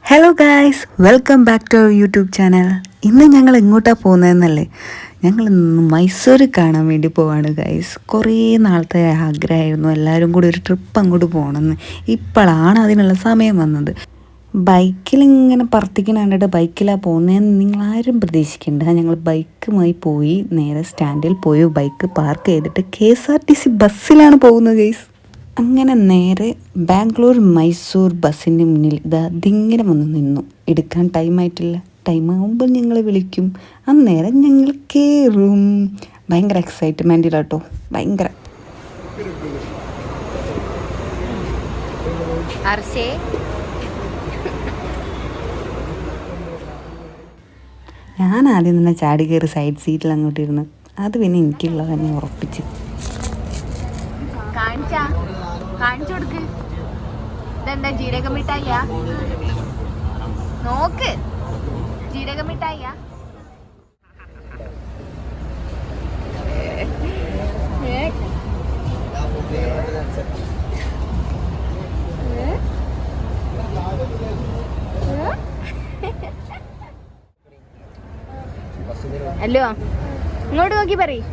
Hello guys, welcome back to our YouTube channel. ഇന്ന് ഞങ്ങൾ എങ്ങോട്ടാണ് പോകുന്നതെന്നല്ലേ? ഞങ്ങൾ ഇന്ന് മൈസൂർ കാണാൻ വേണ്ടി പോവാണ് ഗായ്സ്. കുറേ നാളത്തെ ആഗ്രഹമായിരുന്നു എല്ലാവരും കൂടി ഒരു ട്രിപ്പ് അങ്ങോട്ട് പോകണമെന്ന്. ഇപ്പോഴാണ് അതിനുള്ള സമയം വന്നത്. ബൈക്കിൽ ഇങ്ങനെ പറത്തിക്കുന്ന കണ്ടിട്ട് ബൈക്കിലാണ് പോകുന്നതെന്ന് നിങ്ങളാരും പ്രതീക്ഷിക്കേണ്ട. ഞങ്ങൾ ബൈക്കുമായി പോയി നേരെ സ്റ്റാൻഡിൽ പോയി ബൈക്ക് പാർക്ക് ചെയ്തിട്ട് KSRTC ബസ്സിലാണ് പോകുന്നത് ഗൈസ്. അങ്ങനെ നേരെ ബാംഗ്ലൂർ മൈസൂർ ബസ്സിൻ്റെ മുന്നിൽ ഇതിങ്ങനെ വന്ന് നിന്നു. എടുക്കാൻ ടൈമായിട്ടില്ല, ടൈമാകുമ്പോൾ ഞങ്ങൾ വിളിക്കും, അന്നേരം ഞങ്ങൾ കയറും. ഭയങ്കര എക്സൈറ്റ്മെൻറ്റിലാട്ടോ, ഭയങ്കര. ഞാൻ ആദ്യം തന്നെ ചാടി കയറി സൈഡ് സീറ്റിൽ അങ്ങോട്ട് ഇരുന്ന്. അത് പിന്നെ എനിക്കുള്ളത് തന്നെ ഉറപ്പിച്ച് കാണിച്ചു കൊടുക്ക്. ഇതെന്താ ജീരക മിഠായിയാ? നോക്ക്, ജീരക മിഠായിയാ? അല്ലോ, ഇങ്ങോട്ട് നോക്കി പറയ്.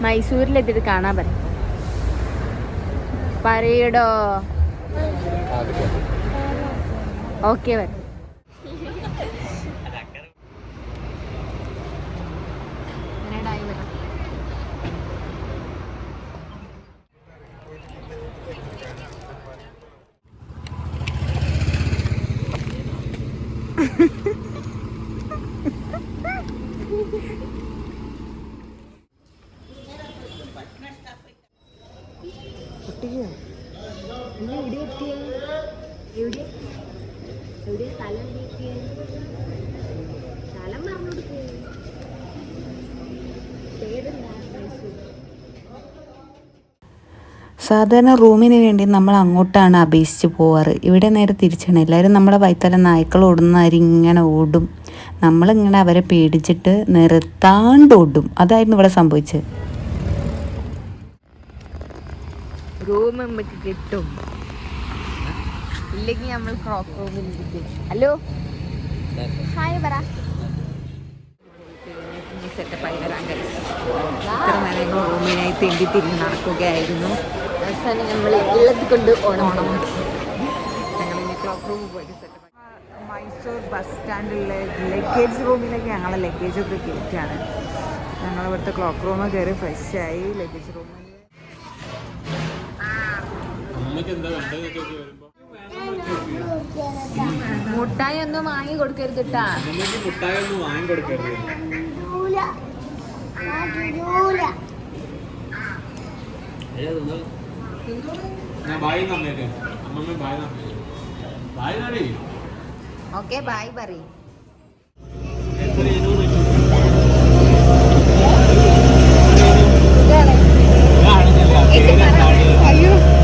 മൈസൂരിലെത്തിയിട്ട് കാണാൻ പറയടോ. ഓക്കെ വരും. സാധാരണ റൂമിന് വേണ്ടി നമ്മൾ അങ്ങോട്ടാണ് അപേക്ഷിച്ച് പോവാറ്. ഇവിടെ നേരെ തിരിച്ചാണ്. എല്ലാവരും നമ്മുടെ വൈത്തല നായ്ക്കൾ ഓടുന്നവർ ഇങ്ങനെ ഓടും. നമ്മളിങ്ങനെ അവരെ പേടിച്ചിട്ട് നിർത്താണ്ട് ഓടും. അതായിരുന്നു ഇവിടെ സംഭവിച്ചത്. റൂം നമുക്ക് കിട്ടും, ഇല്ലെങ്കിൽ നമ്മൾ ക്രോക്ക് റൂമിൽ ഇരിക്കും. ഹലോ, ഹായ് പറ. സെറ്റപ്പായി വരാൻ കഴിയും. ഇത്ര നേരം റൂമിനായി തെണ്ടി തിരിഞ്ഞ് നടക്കുകയായിരുന്നു. അവസാനം നമ്മൾ വെള്ളത്തിൽ കൊണ്ട് ഓണം. ഞങ്ങളിനി ക്ലോക്ക് റൂമിൽ പോയിട്ട് സെറ്റപ്പ്. മൈസൂർ ബസ് സ്റ്റാൻഡിലെ ലഗേജ് റൂമിലേക്ക് ഞങ്ങളെ ലഗേജൊക്കെ കയറ്റിയാണ്. ഞങ്ങൾ ഇവിടുത്തെ ക്ലോക്ക് റൂമിൽ കയറി ഫ്രഷായി. ലഗേജ് റൂമിൽ മുട്ടായി ഒന്നും വാങ്ങി കൊടുക്കരുത് കേട്ടാ. മുട്ടായി ഒന്നും വാങ്ങി കൊടുക്കരുത്. ഓക്കെ, ബൈ പറയ്.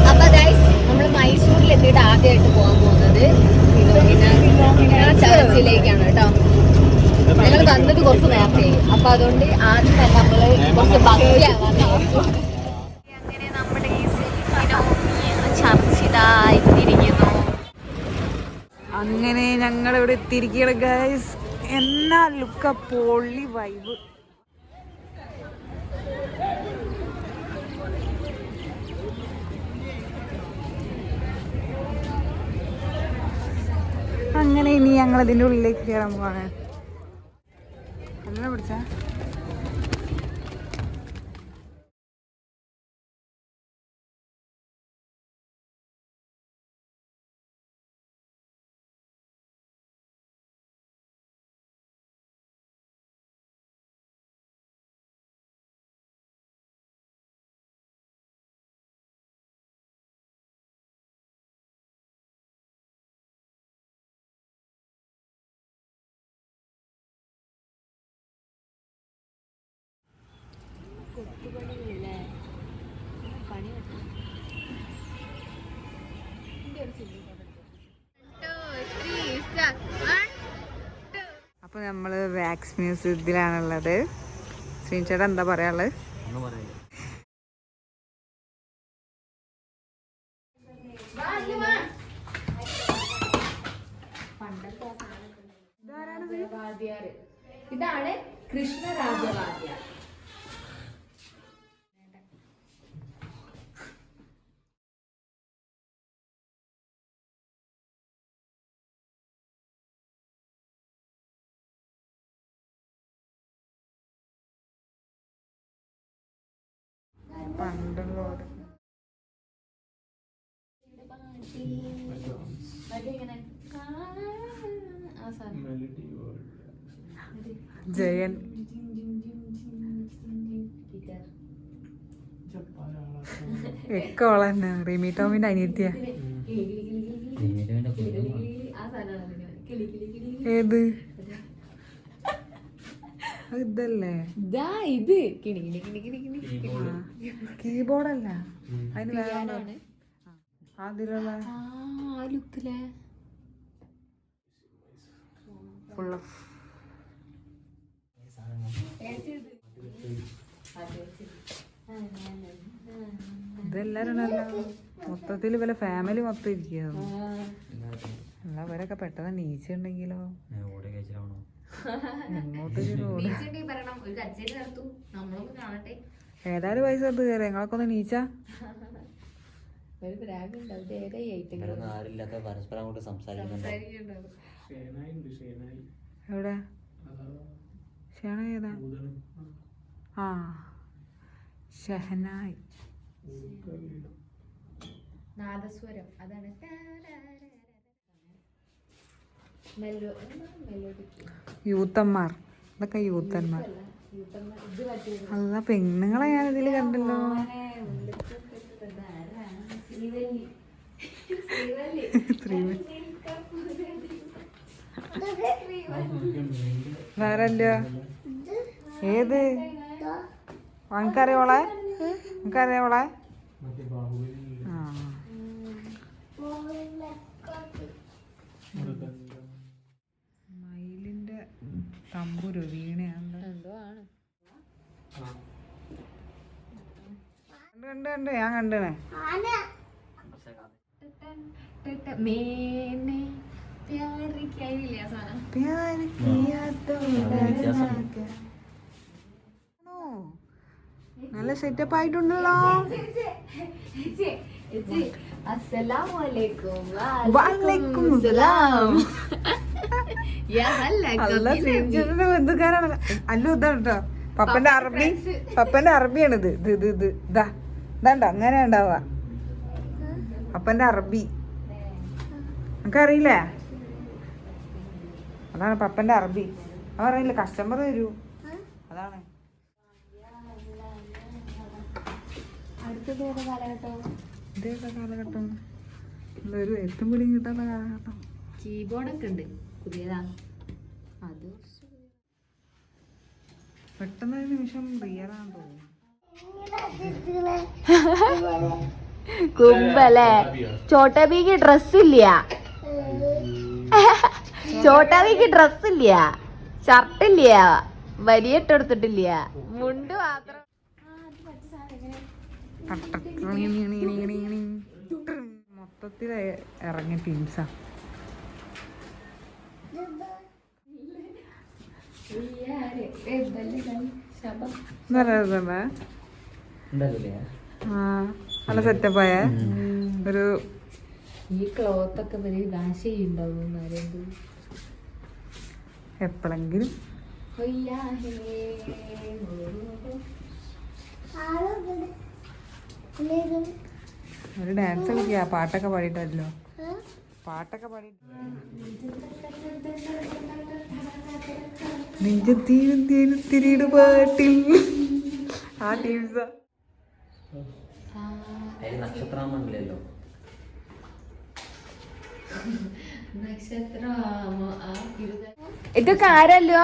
അപ്പൊ ഗൈസ്, നമ്മൾ മൈസൂരിൽ എത്തിയിട്ട് ആദ്യമായിട്ട് പോകാൻ പോകുന്നത് ചർച്ചിലേക്കാണ് കേട്ടോ. ഞങ്ങൾ വന്നത് കുറച്ച് നേരത്തെ, അപ്പൊ അതുകൊണ്ട് ആദ്യം തന്നെ നമ്മള് കുറച്ച് ഭംഗിയാവാൻ. അങ്ങനെ നമ്മുടെ ഈ ചർച്ചിതായിട്ടിരിക്കുന്നു. അങ്ങനെ ഞങ്ങൾ ഇവിടെ എത്തിയിരിക്കുകയാണ് ഗൈസ്. എന്നാ ലുക്ക, പൊള്ളി വൈബ്. അങ്ങനെ ഇനി ഞങ്ങൾ ഇതിൻ്റെ ഉള്ളിലേക്ക് കയറാൻ പോവാണ്. അങ്ങനെ പിടിച്ച അപ്പോൾ നമ്മൾ വാക്സ് മ്യൂസിയത്തിലാണുള്ളത്. ശ്രീചേട്ടാ എന്താ പറയാനുള്ളത്? പണ്ട് വാദ്യാര്. ഇതാണ് കൃഷ്ണരാജവാദ്യാർ. പണ്ടുള്ള ജയൻ എക്കോളന്നെ റിമി ടോമിന്റെ അനിയത്തിയ. ഏത് ഇതല്ലേ? ഇത് കീബോർഡല്ല, അതിന് വേറെ അതിലുള്ള ഫുൾ ഓഫ് ഇതെല്ലാരും മൊത്തത്തിൽ ഇവരെ ഫാമിലി മൊത്തം ഇരിക്കുന്നു. അല്ല അവരൊക്കെ പെട്ടെന്ന് നീച്ചുണ്ടെങ്കിലോ എങ്ങോട്ട് ഏതായാലും പൈസ എടുത്ത് കയറി ഞങ്ങളൊക്കെ ഒന്ന് നീച്ചാ. എവിടെ ഷേണ ഏതാ? ആ ഷഹനായി നാദസ്വരം. അതാണ് യൂത്തന്മാർ. ഇതൊക്കെ യൂത്തന്മാർ. അല്ല പെണ്ണുങ്ങളെ ഞാൻ ഇതില് കണ്ടല്ലോ. വേറല്ല ഏത് എനിക്കറിയോളെ? എനിക്കറിയോളെ? ആ മയിലിന്റെ തമ്പുരു വീണയാണെന്തോ ആണ്. കണ്ട് ഞാൻ കണ്ടേ. നല്ല സെറ്റപ്പ് ആയിട്ടുണ്ടല്ലോ. ബന്ധുക്കാരാണ്. അല്ലു ഇതാ പപ്പന്റെ അറബിയാണിത്. ഇതാണ്ട അങ്ങനെ ഉണ്ടാവുക പപ്പന്റെ അറബി. നമുക്കറിയില്ലേ? അതാണ് പപ്പന്റെ അറബി. അത് പറയില്ല, കസ്റ്റമർ വരൂ. അതാണ് ഇതേതാ കാലഘട്ടം? ഒരു എത്തും പിടിയും കിട്ടാത്ത കാലഘട്ടം. കീബോർഡൊക്കെ ഉണ്ട് പുതിയതാ. അത് പെട്ടെന്ന് ഒരു നിമിഷം റിയലാന്ന് തോന്നുന്നു. കുമ്പല്ലേ ചോട്ടാബിക്ക് ഡ്രസ്സില്ല. ചോട്ടാബിക്ക് ഡ്രസ്സില്ല, ഷർട്ടില്ല, വലിയ ഇട്ടെടുത്തിട്ടില്ല, മുണ്ട് മാത്രം. മൊത്തത്തിൽ ഇറങ്ങിയ ടീംസാ. നല്ല സെറ്റപ്പായ ഒരു ഈ ക്ലോത്ത് ഒക്കെ വാഷ് ചെയ്യുന്നുണ്ടാവും എപ്പോഴെങ്കിലും. ഒരു ഡാൻസ് കളിക്കാ, പാട്ടൊക്കെ പാടിയിട്ടല്ലോ. പാട്ടൊക്കെ പാടി നെഞ്ചത്തീരുത്തിരിയുടെ പാട്ടിൽ ആ ടീംസാ. നക്ഷത്രമല്ലോ ഇതൊക്കെ ആരല്ലോ?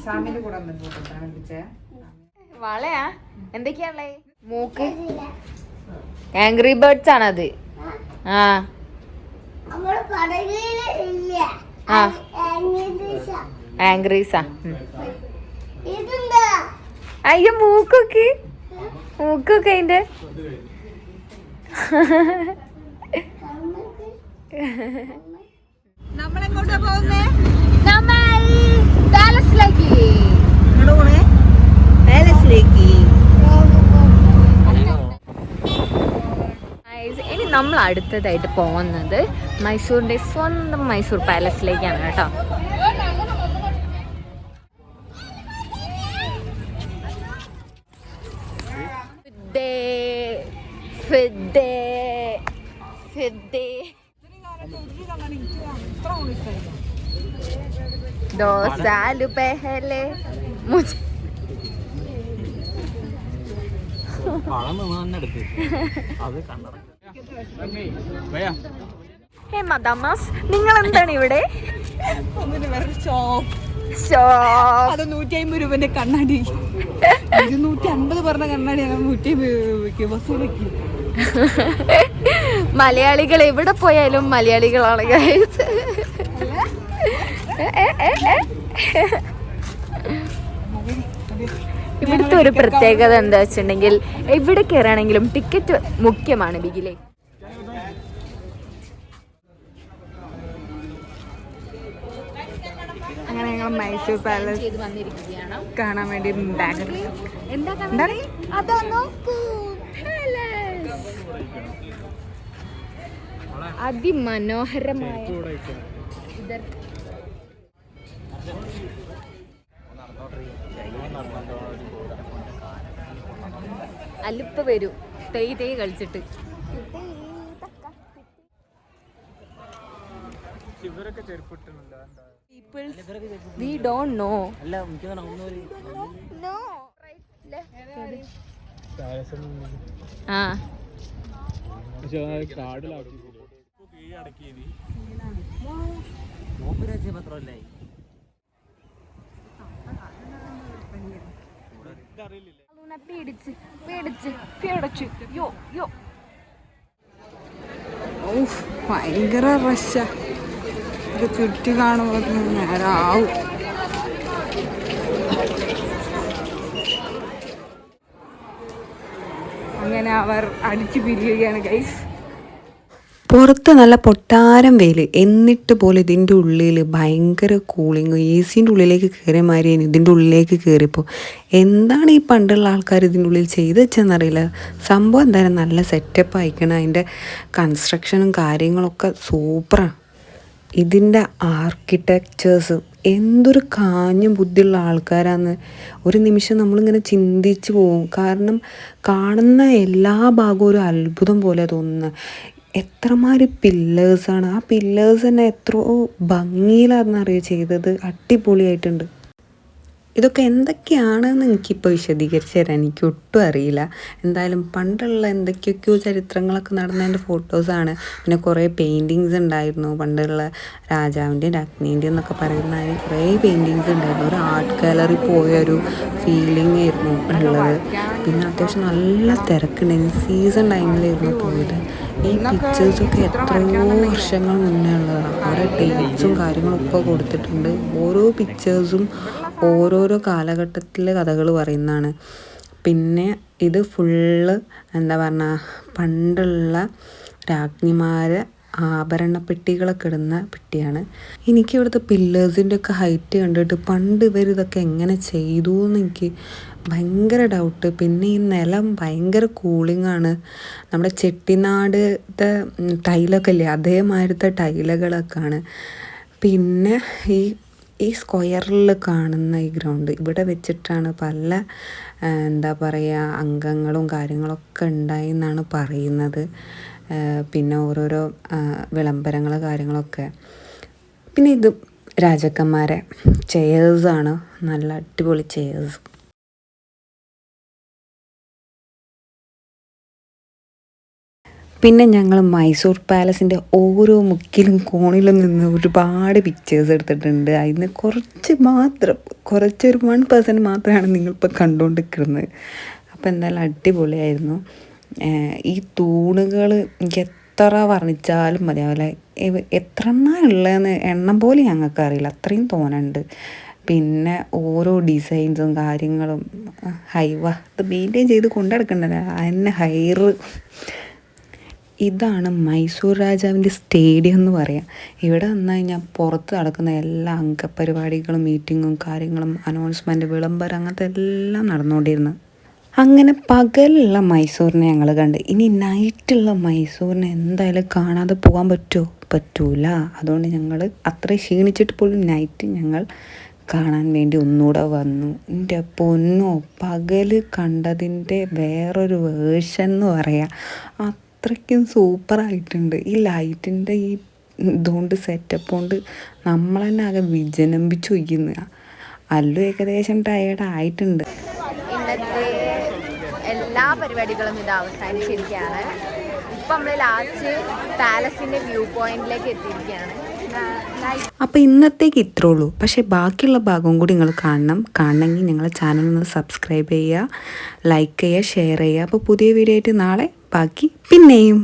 സാമിന്റെ കൂടെ വളയാ? എന്തൊക്കെയാണല്ലേ? മൂക്ക് ആംഗ്രി ബേർഡ്സ് ആണത്. ആ ആംഗ്രീസാ. അയ്യോ മൂക്കൊക്കെ അതിന്റെ നമ്മളെങ്ങോട്ടാ പോകുന്നേ? നമ്മൾ പാലസിലേക്ക്. പാലസിലേക്ക്. ഇനി നമ്മൾ അടുത്തതായിട്ട് പോകുന്നത് മൈസൂരിന്റെ സ്വന്തം മൈസൂർ പാലസിലേക്കാണ് കേട്ടോ. दो साल पहले मुझे ഹേ മദാമാസ്, നിങ്ങൾ എന്താണ് ഇവിടെ? അത് 150 രൂപന്റെ കണ്ണാടി. 250 പറഞ്ഞ കണ്ണാടി ഞങ്ങൾ 150 വസൂലാക്കി. മലയാളികൾ എവിടെ പോയാലും മലയാളികളാണ് ഗൈസ്. ഇവിടുത്തെ ഒരു പ്രത്യേകത എന്താ വെച്ചിട്ടുണ്ടെങ്കിൽ എവിടെ കയറാണെങ്കിലും ടിക്കറ്റ് മുഖ്യമാണ് ബിഗിലെ. അങ്ങനെ ഞങ്ങൾ മൈസൂർ പാലസ് കാണാൻ വേണ്ടി അതിമനോഹരമായ അലുപ്പ് വരൂ തേയ് കളിച്ചിട്ട്. We don't know. No. ആ ഭയങ്കര റഷാ. ഇത് ചുറ്റി കാണുമ്പോൾ നേരാവും. അങ്ങനെ അവർ അടിച്ചു പിരിയുകയാണ് ഗൈസ്. പുറത്ത് നല്ല പൊട്ടാരം വെയിൽ, എന്നിട്ട് പോലും ഇതിൻ്റെ ഉള്ളിൽ ഭയങ്കര കൂളിങ്. AC-ൻ്റെ ഉള്ളിലേക്ക് കയറിയ മാതിരിയാണ് ഇതിൻ്റെ ഉള്ളിലേക്ക് കയറിയപ്പോൾ. എന്താണ് ഈ പണ്ടുള്ള ആൾക്കാർ ഇതിൻ്റെ ഉള്ളിൽ ചെയ്ത് വെച്ചെന്നറിയില്ല. സംഭവം എന്തായാലും നല്ല സെറ്റപ്പ് ആയിക്കണം. അതിൻ്റെ കൺസ്ട്രക്ഷനും കാര്യങ്ങളൊക്കെ സൂപ്പറാണ്. ഇതിൻ്റെ ആർക്കിടെക്ചേഴ്സും എന്തൊരു കാഞ്ഞ ബുദ്ധിയുള്ള ആൾക്കാരാന്ന് ഒരു നിമിഷം നമ്മളിങ്ങനെ ചിന്തിച്ച് പോകും. കാരണം കാണുന്ന എല്ലാ ഭാഗവും ഒരു അത്ഭുതം പോലെ തോന്നുന്നത്. എത്രമാതിരി പില്ലേഴ്സാണ്. ആ പില്ലേഴ്സ് തന്നെ എത്രയോ ഭംഗിയിലാണെന്നറിയോ ചെയ്തത്. അടിപൊളിയായിട്ടുണ്ട്. ഇതൊക്കെ എന്തൊക്കെയാണെന്ന് എനിക്കിപ്പോൾ വിശദീകരിച്ച് തരാൻ എനിക്ക് ഒട്ടും അറിയില്ല. എന്തായാലും പണ്ടുള്ള എന്തൊക്കെയൊക്കെയോ ചരിത്രങ്ങളൊക്കെ നടന്നതിൻ്റെ ഫോട്ടോസാണ്. പിന്നെ കുറേ പെയിൻറ്റിങ്സ് ഉണ്ടായിരുന്നു. പണ്ടുള്ള രാജാവിൻ്റെയും രാജ്ഞീൻ്റെയും എന്നൊക്കെ പറയുന്ന കുറേ പെയിൻറ്റിങ്സ് ഉണ്ടായിരുന്നു. ഒരു ആർട്ട് ഗാലറി പോയൊരു ഫീലിംഗ് ആയിരുന്നു ഉള്ളത്. പിന്നെ അത്യാവശ്യം നല്ല തിരക്കുണ്ടായിരുന്നു. സീസൺ ടൈമിലായിരുന്നു പോയത്. ഈ പിക്ചേഴ്സൊക്കെ എത്രയോ വർഷങ്ങൾ മുന്നേ ഉള്ളതാണ്. അവിടെ ഡേറ്റ്സും കാര്യങ്ങളൊക്കെ കൊടുത്തിട്ടുണ്ട്. ഓരോ പിക്ചേഴ്സും ഓരോരോ കാലഘട്ടത്തിലെ കഥകൾ പറയുന്നതാണ്. പിന്നെ ഇത് ഫുള്ള് എന്താ പറഞ്ഞാൽ പണ്ടുള്ള രാജ്ഞിമാരെ ആഭരണപ്പെട്ടികളൊക്കെ ഇടുന്ന പെട്ടിയാണ്. എനിക്ക് ഇവിടുത്തെ പില്ലേഴ്സിൻ്റെ ഒക്കെ ഹൈറ്റ് കണ്ടിട്ട് പണ്ട് ഇവരിതൊക്കെ എങ്ങനെ ചെയ്തു എന്ന് എനിക്ക് ഭയങ്കര ഡൗട്ട്. പിന്നെ ഈ നിലം ഭയങ്കര കൂളിങ്ങാണ്. നമ്മുടെ ചെട്ടിനാടത്തെ ടൈലൊക്കെ ഇല്ലേ, അതേമാതിരത്തെ ടൈലുകളൊക്കെയാണ്. പിന്നെ ഈ സ്ക്വയറിൽ കാണുന്ന ഈ ഗ്രൗണ്ട് ഇവിടെ വെച്ചിട്ടാണ് പല എന്താ പറയുക അംഗങ്ങളും കാര്യങ്ങളൊക്കെ ഉണ്ടായി എന്നാണ് പറയുന്നത്. പിന്നെ ഓരോരോ വിളംബരങ്ങൾ കാര്യങ്ങളൊക്കെ. പിന്നെ ഇത് രാജാക്കന്മാരെ ചെയേഴ്സാണ്. നല്ല അടിപൊളി ചെയേഴ്സ്. പിന്നെ ഞങ്ങൾ മൈസൂർ പാലസിൻ്റെ ഓരോ മുക്കിലും കോണിലും നിന്ന് ഒരുപാട് പിക്ചേഴ്സ് എടുത്തിട്ടുണ്ട്. അതിന് കുറച്ചൊരു 1% മാത്രമാണ് നിങ്ങളിപ്പോൾ കണ്ടുകൊണ്ടിരിക്കുന്നത്. അപ്പോൾ എന്തായാലും അടിപൊളിയായിരുന്നു. ഈ തൂണുകൾ എനിക്ക് എത്ര വർണ്ണിച്ചാലും മതിയാവില്ല. എത്ര ഉള്ളതെന്ന് എണ്ണം പോലെ ഞങ്ങൾക്ക് അറിയില്ല, അത്രയും തോന്നുന്നുണ്ട്. പിന്നെ ഓരോ ഡിസൈൻസും കാര്യങ്ങളും ഇത് മെയിൻറ്റെയിൻ ചെയ്ത് കൊണ്ടെടുക്കണ്ടല്ലോ. അതിന് ഇതാണ് മൈസൂർ രാജാവിൻ്റെ സ്റ്റേഡിയം എന്ന് പറയാം. ഇവിടെ വന്നു കഴിഞ്ഞാൽ പുറത്ത് നടക്കുന്ന എല്ലാ അംഗപരിപാടികളും മീറ്റിങ്ങും കാര്യങ്ങളും അനൗൺസ്മെൻറ്റ് വിളംബരം അങ്ങനത്തെ എല്ലാം നടന്നുകൊണ്ടിരുന്നു. അങ്ങനെ പകലുള്ള മൈസൂരിനെ ഞങ്ങൾ കണ്ട്. ഇനി നൈറ്റുള്ള മൈസൂരിനെ എന്തായാലും കാണാതെ പോകാൻ പറ്റൂല. അതുകൊണ്ട് ഞങ്ങൾ അത്രയും ക്ഷീണിച്ചിട്ട് പോലും നൈറ്റ് ഞങ്ങൾ കാണാൻ വേണ്ടി ഒന്നുകൂടെ വന്നു. എൻ്റെ പൊന്നോ, പകൽ കണ്ടതിൻ്റെ വേറൊരു വേർഷൻ എന്ന് പറയാം. അത്രയ്ക്കും സൂപ്പറായിട്ടുണ്ട്. ഈ ലൈറ്റിൻ്റെ ഈ ഇതുകൊണ്ട് സെറ്റപ്പ് കൊണ്ട് നമ്മൾ തന്നെ ആകെ വിജനമ്പിച്ച് വയ്ക്കുന്ന. അല്ലു ഏകദേശം ടയേർഡായിട്ടുണ്ട്. ഇന്നത്തെ എല്ലാ പരിപാടികളും ഇത് അവസാനിച്ചിരിക്കുകയാണ്. ഇപ്പം നമ്മൾ ലാസ്റ്റ് പാലസിൻ്റെ വ്യൂ പോയിന്റിലേക്ക് എത്തിയിരിക്കുകയാണ്. അപ്പോൾ ഇന്നത്തേക്ക് ഇത്രേ ഉള്ളൂ. പക്ഷേ ബാക്കിയുള്ള ഭാഗവും കൂടി നിങ്ങൾ കാണണമെങ്കിൽ ഞങ്ങളെ ചാനൽ ഒന്ന് സബ്സ്ക്രൈബ് ചെയ്യുക, ലൈക്ക് ചെയ്യുക, ഷെയർ ചെയ്യുക. അപ്പോൾ പുതിയ വീഡിയോ ആയിട്ട് നാളെ ബാക്കി പിന്നെയും